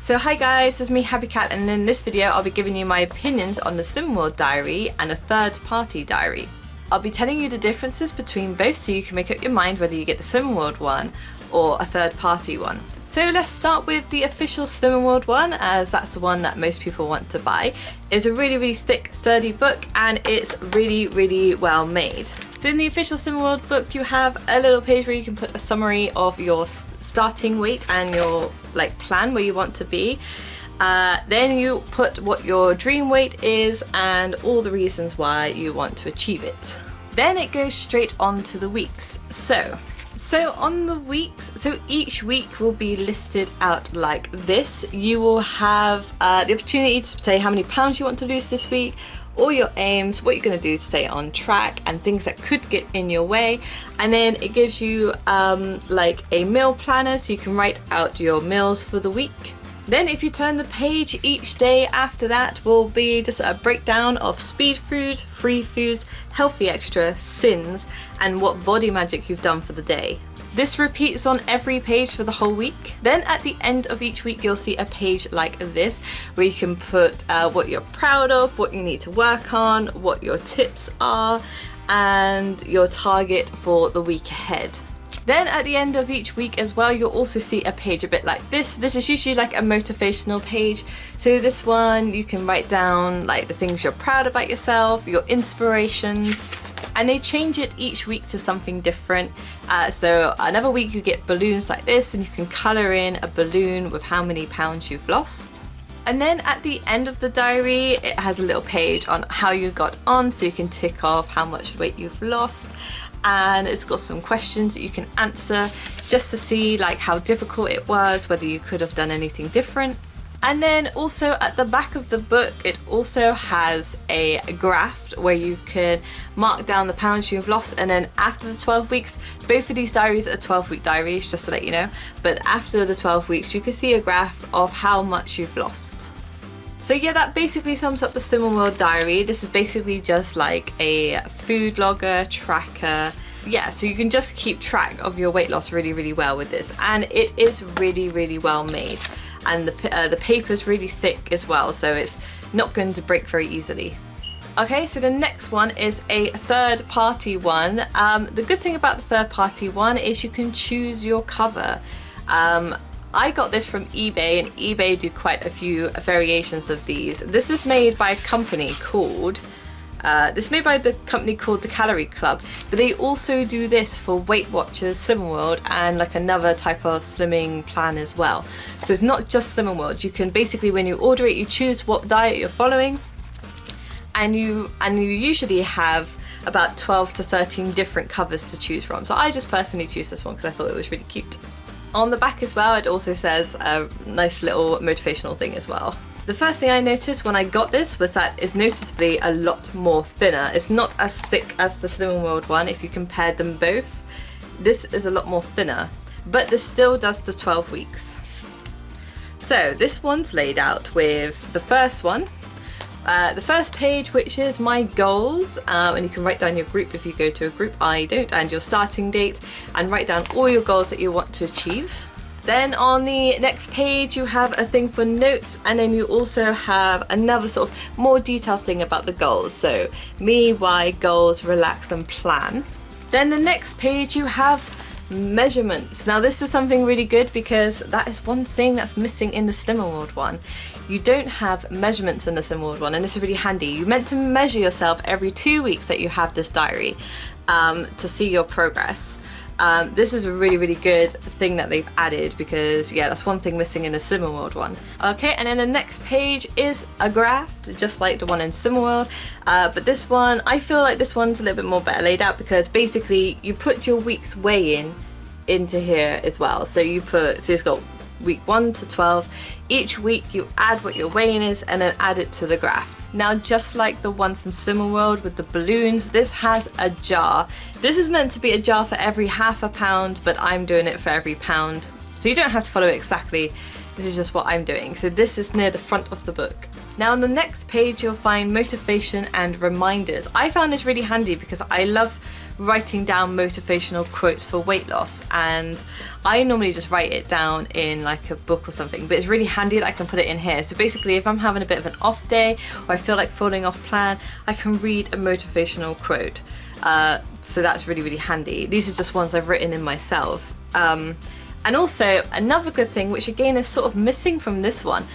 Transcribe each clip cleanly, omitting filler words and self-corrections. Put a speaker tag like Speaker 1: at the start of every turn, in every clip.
Speaker 1: So hi guys, this is me happycat, and in this video I'll be giving you my opinions on the Slimming World diary and a third-party diary. I'll be telling you the differences between both so you can make up your mind whether you get the Slimming World one or a third-party one. So let's start with the official Slimming World one, as that's the one that most people want to buy. It's a really thick, sturdy book, and it's really well made. So in the official Slimming World book, you have a little page where you can put a summary of your starting weight and your plan where you want to be. Then you put what your dream weight is and all the reasons why you want to achieve it. Then it goes straight on to the weeks. So on the weeks, so each week will be listed out like this. You will have the opportunity to say how many pounds you want to lose this week, all your aims, what you're going to do to stay on track, and things that could get in your way. And then it gives you like a meal planner, so you can write out your meals for the week. Then if you turn the page, each day after that will be just a breakdown of speed food, free foods, healthy extra, sins, and what body magic you've done for the day. This repeats on every page for the whole week. Then at the end of each week you'll see a page like this where you can put what you're proud of, what you need to work on, what your tips are, and your target for the week ahead. Then at the end of each week as well, you'll also see a page a bit like this. This is usually like a motivational page. So this one, you can write down like the things you're proud about yourself, your inspirations, and they change it each week to something different. So another week you get balloons like this, and you can color in a balloon with how many pounds you've lost. And then at the end of the diary, it has a little page on how you got on, so you can tick off how much weight you've lost. And it's got some questions that you can answer just to see like how difficult it was, whether you could have done anything different. And then also at the back of the book, it also has a graph where you can mark down the pounds you've lost, and then after the 12 weeks, both of these diaries are 12-week diaries, just to let you know, but after the 12 weeks you can see a graph of how much you've lost. So yeah, that basically sums up the Slimming World diary. This is basically just like a food logger, tracker. Yeah, so you can just keep track of your weight loss really well with this, and it is really well made. And the paper is really thick as well, so it's not going to break very easily. Okay, so the next one is a third-party one. The good thing about the third-party one is you can choose your cover. I got this from eBay, and eBay do quite a few variations of these. This is made by a company called the Calorie Club, but they also do this for Weight Watchers, Slimming World, and like another type of slimming plan as well. So it's not just Slimming World. You can basically, when you order it, you choose what diet you're following, and you usually have about 12 to 13 different covers to choose from. So I just personally choose this one because I thought it was really cute. On the back as well, it also says a nice little motivational thing as well. The first thing I noticed when I got this was that it's noticeably a lot more thinner. It's not as thick as the Slimming World one if you compared them both. This is a lot more thinner, but this still does the 12 weeks. So this one's laid out with the first one. The first page, which is my goals, and you can write down your group if you go to a group. I don't, and your starting date, and write down all your goals that you want to achieve. Then on the next page you have a thing for notes, and then you also have another sort of more detailed thing about the goals. So me, why, goals, relax, and plan. Then the next page you have measurements. Now this is something really good because that is one thing that's missing in the Slimming World one. You don't have measurements in the Slimming World one, and this is really handy. You're meant to measure yourself every 2 weeks that you have this diary to see your progress. This is a really good thing that they've added, because yeah, that's one thing missing in the Slimming World one. Okay, and then the next page is a graph, just like the one in Slimming World, but this one, I feel like this one's a little bit more better laid out, because basically you put your week's weigh into here as well. So it's got week 1 to 12. Each week you add what your weigh-in is and then add it to the graph. Now, just like the one from Slimming World with the balloons, this has a jar. This is meant to be a jar for every half a pound, but I'm doing it for every pound. So you don't have to follow it exactly This is just what I'm doing. So this is near the front of the book. Now on the next page you'll find motivation and reminders. I found this really handy because I love writing down motivational quotes for weight loss, and I normally just write it down in like a book or something, but it's really handy that I can put it in here. So basically if I'm having a bit of an off day or I feel like falling off plan, I can read a motivational quote. So that's really, really handy. These are just ones I've written in myself. And also another good thing, which again is sort of missing from this one,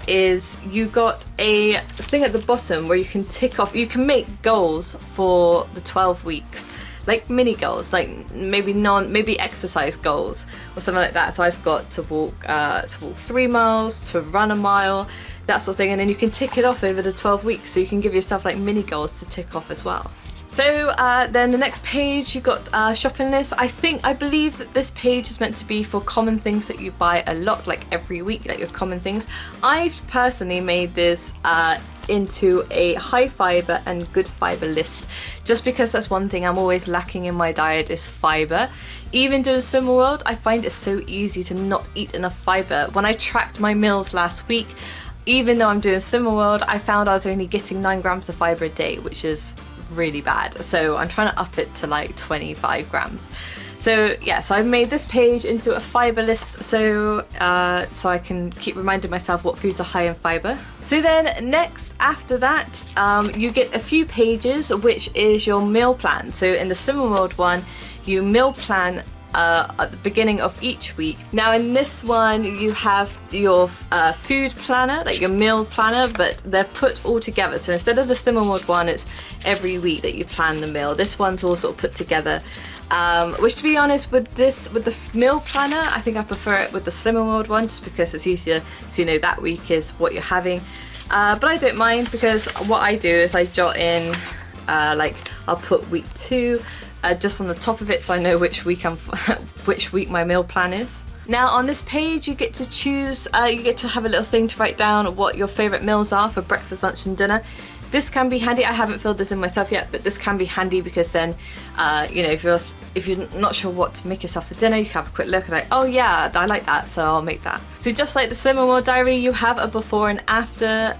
Speaker 1: is you got a thing at the bottom where you can tick off, you can make goals for the 12 weeks, like mini goals, like maybe exercise goals or something like that. So I've got to walk 3 miles, to run a mile, that sort of thing, and then you can tick it off over the 12 weeks, so you can give yourself like mini goals to tick off as well. So then the next page you got shopping list. I believe that this page is meant to be for common things that you buy a lot, like every week, like your common things. I've personally made this into a high fiber and good fiber list, just because that's one thing I'm always lacking in my diet is fiber. Even doing Slim World, I find it so easy to not eat enough fiber. When I tracked my meals last week, even though I'm doing Slim World, I found I was only getting 9 grams of fiber a day, which is really bad. So I'm trying to up it to like 25 grams. So yeah, so I've made this page into a fiber list, so I can keep reminding myself what foods are high in fiber. So then next after that, you get a few pages, which is your meal plan. So in the Slim World one, you meal plan at the beginning of each week. Now in this one you have your food planner, like your meal planner, but they're put all together. So instead of the Slim World one, it's every week that you plan the meal. This one's all sort of put together, which to be honest, with the meal planner, I think I prefer it with the Slim World one, just because it's easier, so you know that week is what you're having. But I don't mind, because what I do is I jot in like I'll put week 2 just on the top of it, so I know which week my meal plan is. Now on this page you get to choose, you get to have a little thing to write down what your favourite meals are for breakfast, lunch and dinner. This can be handy. I haven't filled this in myself yet, but this can be handy because then you know, if you're not sure what to make yourself for dinner, you can have a quick look and like, oh yeah, I like that, so I'll make that. So just like the Slim World diary, you have a before and after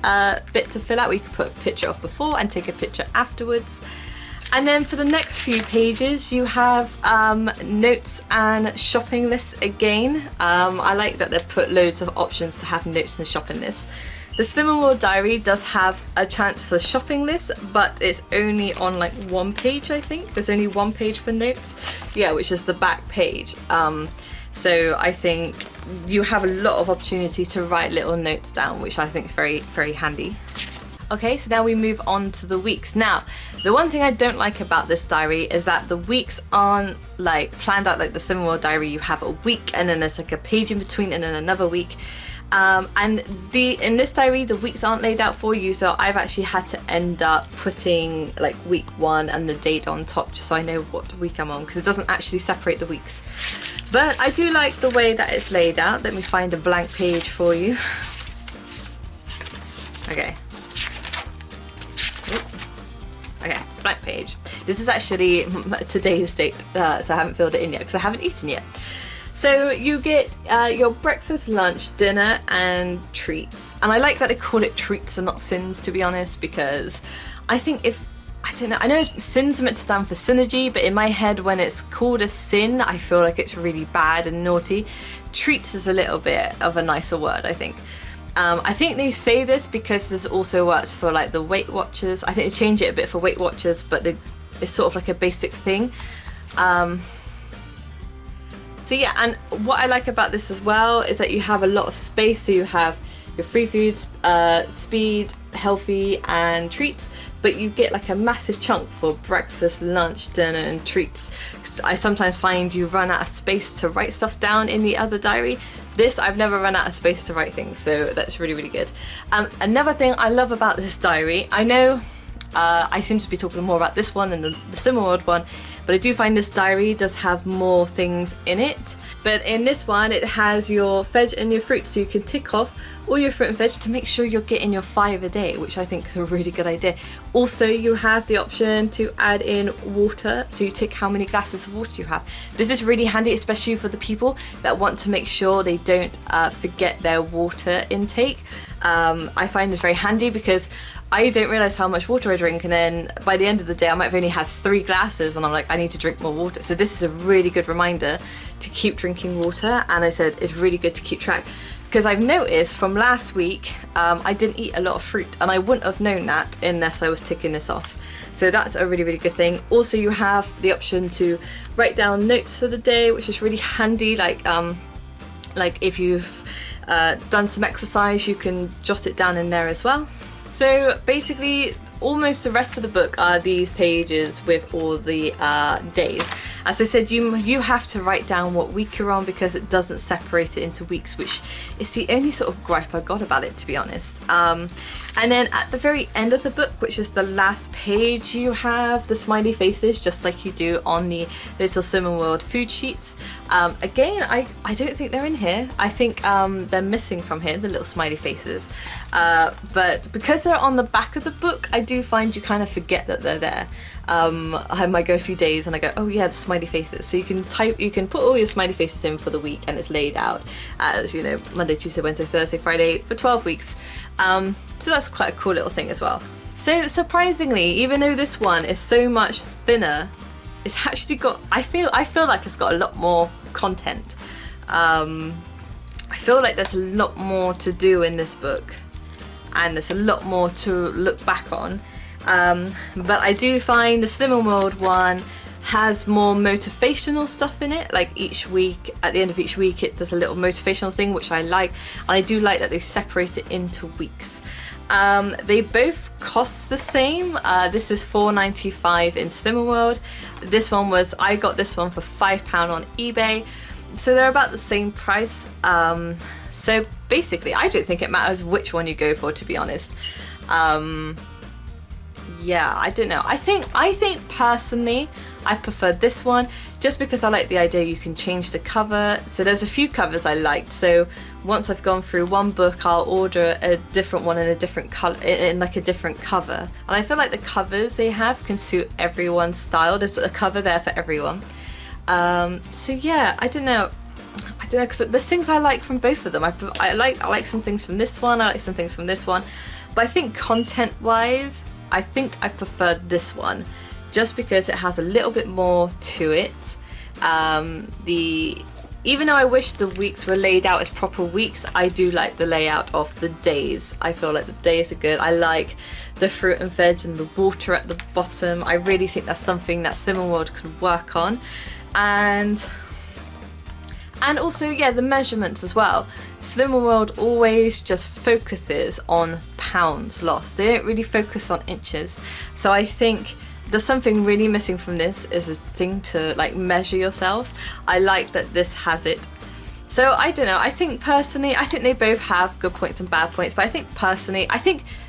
Speaker 1: bit to fill out, where you can put a picture of before and take a picture afterwards. And then for the next few pages you have notes and shopping lists again. I like that they've put loads of options to have notes and shopping lists. The Slim World diary does have a chance for shopping lists, but it's only on like 1 page, I think. There's only 1 page for notes, yeah, which is the back page. So I think you have a lot of opportunity to write little notes down, which I think is very, very handy. Okay, so now we move on to the weeks. Now, the one thing I don't like about this diary is that the weeks aren't like planned out like the Slim World diary. You have a week and then there's like a page in between and then another week. And in this diary, the weeks aren't laid out for you, so I've actually had to end up putting like week 1 and the date on top, just so I know what week I'm on, because it doesn't actually separate the weeks. But I do like the way that it's laid out. Let me find a blank page for you. Okay. Okay, blank page. This is actually today's date, so I haven't filled it in yet because I haven't eaten yet. So you get your breakfast, lunch, dinner and treats. And I like that they call it treats and not sins, to be honest, because I think I don't know, I know sins are meant to stand for synergy, but in my head when it's called a sin, I feel like it's really bad and naughty. Treats is a little bit of a nicer word, I think. I think they say this because this also works for like the Weight Watchers. I think they change it a bit for Weight Watchers, but it's sort of like a basic thing. So yeah, and what I like about this as well is that you have a lot of space. So you have your free foods, speed, healthy and treats, but you get like a massive chunk for breakfast, lunch, dinner and treats. I sometimes find you run out of space to write stuff down in the other diary. This, I've never run out of space to write things, so that's really, really good. Another thing I love about this diary, I know I seem to be talking more about this one than the Slim World one, but I do find this diary does have more things in it. But in this one, it has your veg and your fruit, so you can tick off all your fruit and veg to make sure you're getting your 5 a day, which I think is a really good idea. Also, you have the option to add in water, so you tick how many glasses of water you have. This is really handy, especially for the people that want to make sure they don't forget their water intake. I find this very handy because I don't realise how much water I drink, and then by the end of the day I might have only had 3 glasses and I'm like, I need to drink more water. So this is a really good reminder to keep drinking water, and I said it's really good to keep track, because I've noticed from last week I didn't eat a lot of fruit, and I wouldn't have known that unless I was ticking this off. So that's a really, really good thing. Also, you have the option to write down notes for the day, which is really handy, like if you've done some exercise, you can jot it down in there as well. So basically, almost the rest of the book are these pages with all the days. As I said, you have to write down what week you're on, because it doesn't separate it into weeks, which is the only sort of gripe I got about it, to be honest. And then at the very end of the book, which is the last page, you have the smiley faces, just like you do on the Little Slimming World food sheets. Again, I don't think they're in here. I think they're missing from here, the little smiley faces. But because they're on the back of the book, I do find you kind of forget that they're there. I might go a few days and I go, oh yeah, the smiley faces. So you can put all your smiley faces in for the week, and it's laid out as, you know, Monday, Tuesday, Wednesday, Thursday, Friday for 12 weeks. So that's quite a cool little thing as well. So surprisingly, even though this one is so much thinner, it's actually got, I feel like it's got a lot more content. I feel like there's a lot more to do in this book, and there's a lot more to look back on. But I do find the Slimming World one has more motivational stuff in it. Like each week, at the end of each week, it does a little motivational thing, which I like. And I do like that they separate it into weeks. They both cost the same. This is $4.95 in Slimming World. This one was, I got this one for £5 on eBay. So they're about the same price. So basically, I don't think it matters which one you go for, to be honest. Yeah, I don't know. I think personally I prefer this one, just because I like the idea you can change the cover. So there's a few covers I liked. So once I've gone through one book, I'll order a different one in a different color, in like a different cover. And I feel like the covers they have can suit everyone's style. There's a cover there for everyone. So yeah, I don't know, because there's things I like from both of them. I like some things from this one, I like some things from this one, but I think content-wise, I think I prefer this one, just because it has a little bit more to it. Even though I wish the weeks were laid out as proper weeks, I do like the layout of the days. I feel like the days are good. I like the fruit and veg and the water at the bottom. I really think that's something that Slimming World could work on. And also, yeah, the measurements as well. Slimming World always just focuses on pounds lost. They don't really focus on inches. So I think there's something really missing from this, is a thing to like measure yourself. I like that this has it. So I don't know, I think personally, I think they both have good points and bad points, but I think personally,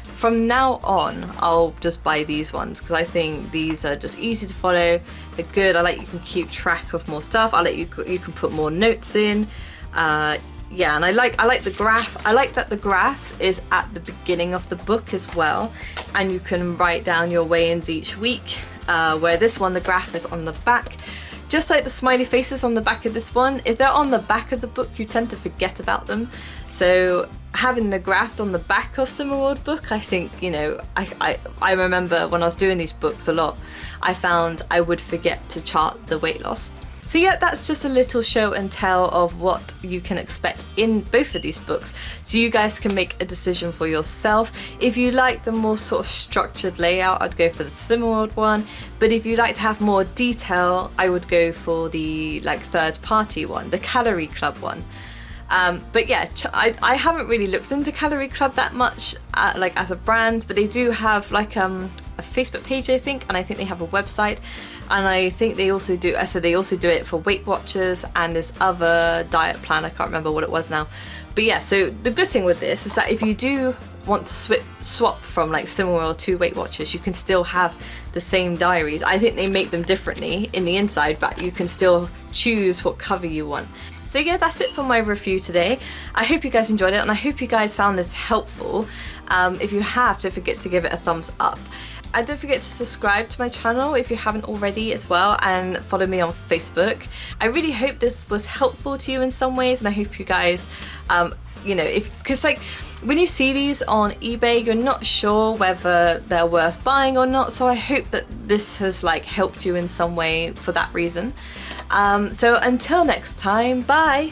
Speaker 1: from now on, I'll just buy these ones, because I think these are just easy to follow. They're good. I like you can keep track of more stuff. I like you can put more notes in. Yeah, and I like the graph. I like that the graph is at the beginning of the book as well, and you can write down your weigh-ins each week. Where this one, the graph is on the back. Just like the smiley faces on the back of this one, if they're on the back of the book, you tend to forget about them. So having the graph on the back of Slimming World book, I think, you know, I remember when I was doing these books a lot, I found I would forget to chart the weight loss. So yeah, that's just a little show and tell of what you can expect in both of these books, so you guys can make a decision for yourself. If you like the more sort of structured layout, I'd go for the Slimming World one, but if you like to have more detail, I would go for the like third party one, the Calorie Club one. But yeah, I haven't really looked into Calorie Club that much, like as a brand, but they do have like a Facebook page, I think, and I think they have a website, and I think they also do, they also do it for Weight Watchers and this other diet plan, I can't remember what it was now. But yeah, so the good thing with this is that if you do want to swap from like Slimworld to Weight Watchers, you can still have the same diaries. I think they make them differently in the inside, but you can still choose what cover you want. So yeah, that's it for my review today. I hope you guys enjoyed it, and I hope you guys found this helpful. If you have, don't forget to give it a thumbs up. And don't forget to subscribe to my channel if you haven't already as well, and follow me on Facebook. I really hope this was helpful to you in some ways, and I hope you guys, you know, because like when you see these on eBay, you're not sure whether they're worth buying or not. So I hope that this has like helped you in some way for that reason. So until next time, bye.